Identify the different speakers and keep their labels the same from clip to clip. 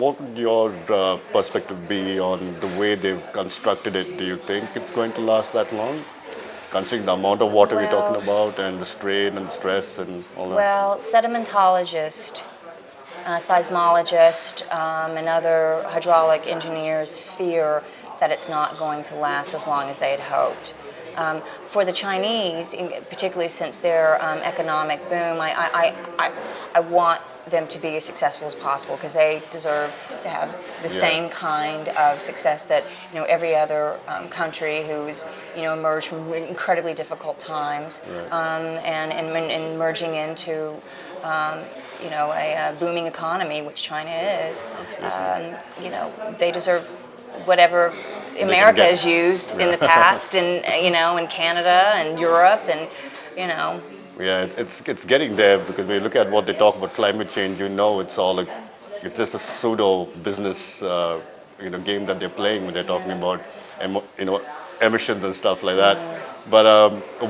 Speaker 1: what would your perspective be on the way they've constructed it? Do you think it's going to last that long? Considering the amount of water we're talking
Speaker 2: Well,
Speaker 1: about and the strain and the stress and all that.
Speaker 2: well, sedimentologists, seismologists, and other hydraulic engineers fear that it's not going to last as long as they had hoped. For the Chinese, particularly since their economic boom, I want them to be as successful as possible because they deserve to have the same kind of success that every other country who's emerged from incredibly difficult times, and merging into a booming economy, which China is. They deserve whatever America has used in the past, and in Canada and Europe, and
Speaker 1: Yeah, it's getting there because when you look at what they talk about climate change, it's just a pseudo business game that they're playing when they're talking about emissions and stuff like that. But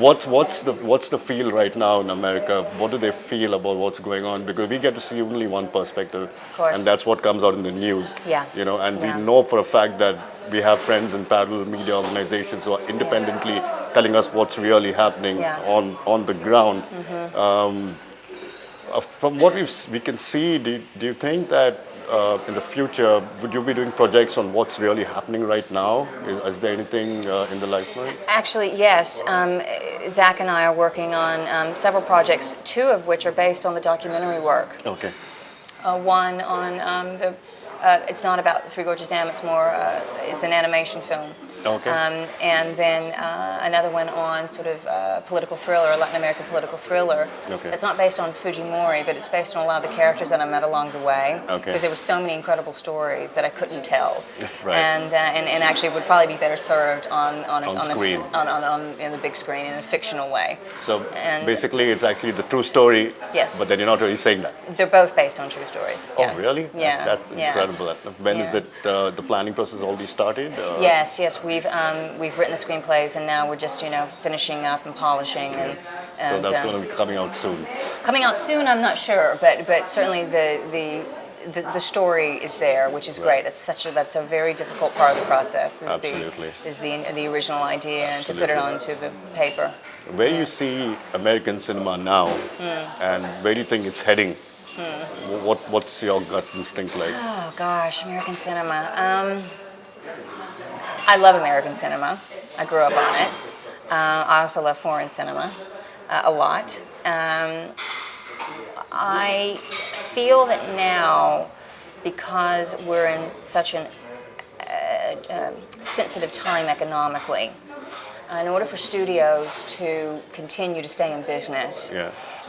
Speaker 1: what's the feel right now in America? What do they feel about what's going on? Because we get to see only one perspective,
Speaker 2: Of course.
Speaker 1: and that's what comes out in the news.
Speaker 2: Yeah.
Speaker 1: And we
Speaker 2: Yeah.
Speaker 1: know for a fact that we have friends in parallel media organizations who are independently telling us what's really happening on the ground. From what we can see, do you think that in the future, would you be doing projects on what's really happening right now? Is there anything in the lifeline?
Speaker 2: Actually, yes. Zach and I are working on several projects, two of which are based on the documentary work.
Speaker 1: Okay.
Speaker 2: One on it's not about the Three Gorges Dam. It's an animation film.
Speaker 1: Okay.
Speaker 2: And then another one on sort of political thriller, Latin American political thriller.
Speaker 1: Okay.
Speaker 2: It's not based on Fujimori, but it's based on a lot of the characters that I met along the way.
Speaker 1: Okay.
Speaker 2: Because there were so many incredible stories that I couldn't tell.
Speaker 1: Right.
Speaker 2: And actually would probably be better served on
Speaker 1: screen.
Speaker 2: In the big screen in a fictional way.
Speaker 1: So
Speaker 2: And-
Speaker 1: basically, it's actually the true story.
Speaker 2: Yes.
Speaker 1: But then you're not really saying that.
Speaker 2: They're both based on true stories.
Speaker 1: Oh, really?
Speaker 2: Yeah.
Speaker 1: That's
Speaker 2: yeah.
Speaker 1: incredible. When is
Speaker 2: Yeah.
Speaker 1: it? The planning process already started?
Speaker 2: Yes. We've written the screenplays, and now we're just finishing up and polishing, and
Speaker 1: So that's going to be coming out soon.
Speaker 2: coming out soon. I'm not sure, but certainly the story is there, which is great. That's a very difficult part of the process.
Speaker 1: Absolutely.
Speaker 2: Is the original idea and to put it onto the paper.
Speaker 1: Where do you see American cinema now, and where do you think it's heading? What's your gut instinct like?
Speaker 2: Oh gosh, American cinema. I love American cinema. I grew up on it. I also love foreign cinema a lot. I feel that now, because we're in such a sensitive time economically, in order for studios to continue to stay in business,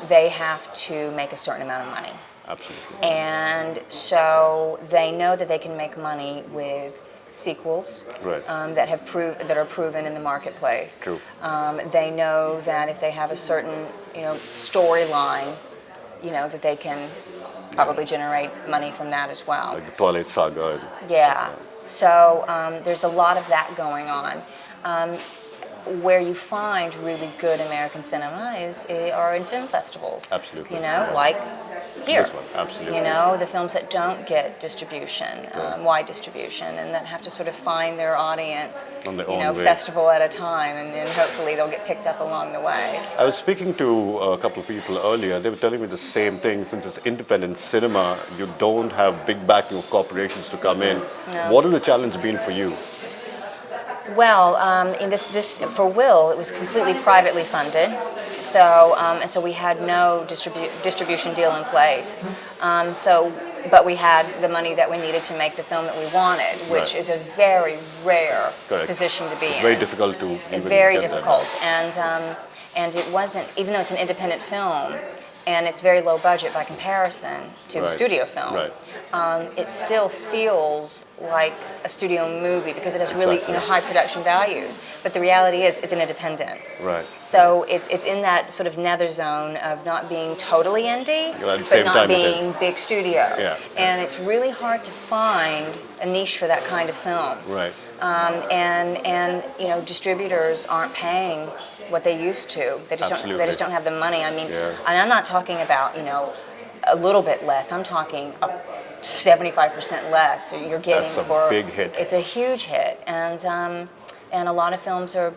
Speaker 2: they have to make a certain amount of money.
Speaker 1: Absolutely.
Speaker 2: And so they know that they can make money with sequels that are proven in the marketplace.
Speaker 1: True.
Speaker 2: They know that if they have a certain storyline, that they can probably generate money from that as well.
Speaker 1: Like the Twilight Saga.
Speaker 2: Yeah. So there's a lot of that going on. Where you find really good American cinema are in film festivals.
Speaker 1: Absolutely.
Speaker 2: Like here.
Speaker 1: This one, absolutely.
Speaker 2: The films that don't get distribution, wide distribution, and that have to sort of find their audience,
Speaker 1: On their own way.
Speaker 2: festival at a time, and then hopefully they'll get picked up along the way.
Speaker 1: I was speaking to a couple of people earlier. They were telling me the same thing. Since it's independent cinema, you don't have big backing of corporations to come in.
Speaker 2: No.
Speaker 1: What has the challenge been for you?
Speaker 2: Well, in this for Will, it was completely privately funded, so we had no distribution deal in place. But we had the money that we needed to make the film that we wanted, which is a very rare position to be in.
Speaker 1: Very difficult to even
Speaker 2: Very
Speaker 1: get
Speaker 2: difficult, and it wasn't, even though it's an independent film, and it's very low budget by comparison to a studio film. It still feels like a studio movie because it has really high production values. But the reality is, it's an independent.
Speaker 1: Right.
Speaker 2: So it's in that sort of nether zone of not being totally indie,
Speaker 1: At the
Speaker 2: but
Speaker 1: same
Speaker 2: not
Speaker 1: time,
Speaker 2: being big studio.
Speaker 1: Yeah.
Speaker 2: And it's really hard to find a niche for that kind of film.
Speaker 1: Right.
Speaker 2: And distributors aren't paying what they used to. They just don't have the money. I mean, and I'm not talking about a little bit less. I'm talking 75% less. So you're getting
Speaker 1: That's a big hit.
Speaker 2: It's a huge hit, and a lot of films are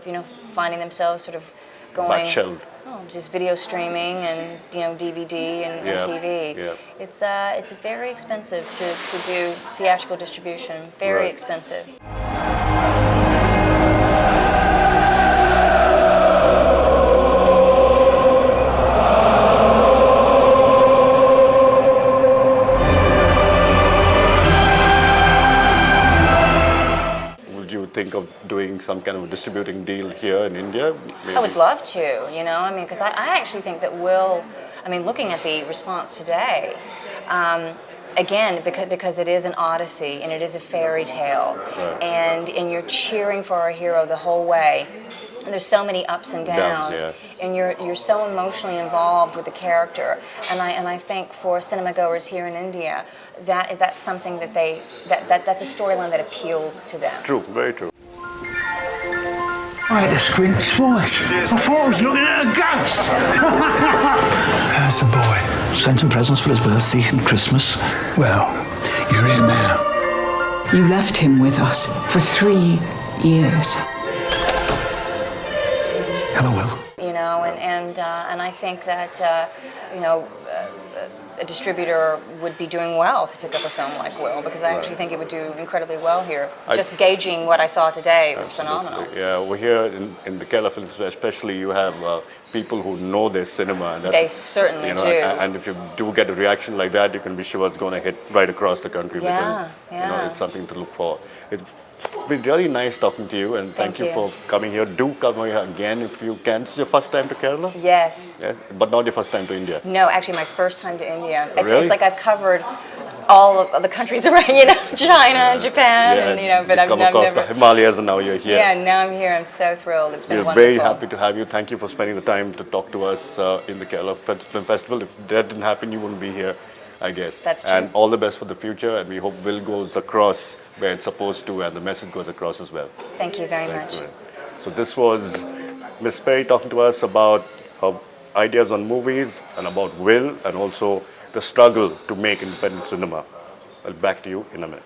Speaker 2: finding themselves sort of going
Speaker 1: Back-shelved.
Speaker 2: just video streaming and DVD and
Speaker 1: Yeah,
Speaker 2: TV.
Speaker 1: yeah.
Speaker 2: It's very expensive to do theatrical distribution. Very
Speaker 1: Right.
Speaker 2: expensive.
Speaker 1: Would you think of doing some kind of distributing deal here in India? Maybe?
Speaker 2: I would love to, because I actually think that looking at the response today, again, because it is an odyssey and it is a fairy tale,
Speaker 1: Right.
Speaker 2: and you're cheering for our hero the whole way. And there's so many ups and downs,
Speaker 1: yeah.
Speaker 2: and you're so emotionally involved with the character. And I think for cinema goers here in India, that's something that's a storyline that appeals to them.
Speaker 1: True, very true.
Speaker 3: I had to squint twice. I thought I was looking at a ghost. How's the boy?
Speaker 4: Sent him presents for his birthday and Christmas.
Speaker 3: Well, you're here now.
Speaker 5: You left him with us for 3 years.
Speaker 4: Hello, Will.
Speaker 2: And I think that a distributor would be doing well to pick up a film like Will, because I actually think it would do incredibly well here. Just gauging what I saw today, it was phenomenal.
Speaker 1: Yeah, over here in the Kerala Film Festival especially, you have people who know their cinema. And
Speaker 2: They certainly do.
Speaker 1: And if you do get a reaction like that, you can be sure it's going to hit right across the country.
Speaker 2: Yeah,
Speaker 1: because,
Speaker 2: yeah.
Speaker 1: it's something to look for. It's been really nice talking to you, and thank you
Speaker 2: you.
Speaker 1: for coming here. Do come here again if you can. This is your first time to Kerala?
Speaker 2: Yes.
Speaker 1: Yes, but not your first time to India.
Speaker 2: No, actually, my first time to India.
Speaker 1: Really?
Speaker 2: It's like I've covered all of the countries around, China, Japan, but
Speaker 1: you've
Speaker 2: I've
Speaker 1: come across
Speaker 2: never.
Speaker 1: the Himalayas and now you're here.
Speaker 2: Yeah, now I'm here. I'm so thrilled. It's been
Speaker 1: We're
Speaker 2: wonderful.
Speaker 1: very happy to have you. Thank you for spending the time to talk to us in the Kerala Film Festival. If that didn't happen, you wouldn't be here, I guess.
Speaker 2: That's true.
Speaker 1: And all the best for the future, and we hope Will goes across where it's supposed to, and the message goes across as well.
Speaker 2: Thank you very much.
Speaker 1: Thank you. So this was Miss Perry talking to us about her ideas on movies and about Will, and also the struggle to make independent cinema. I'll back to you in a minute.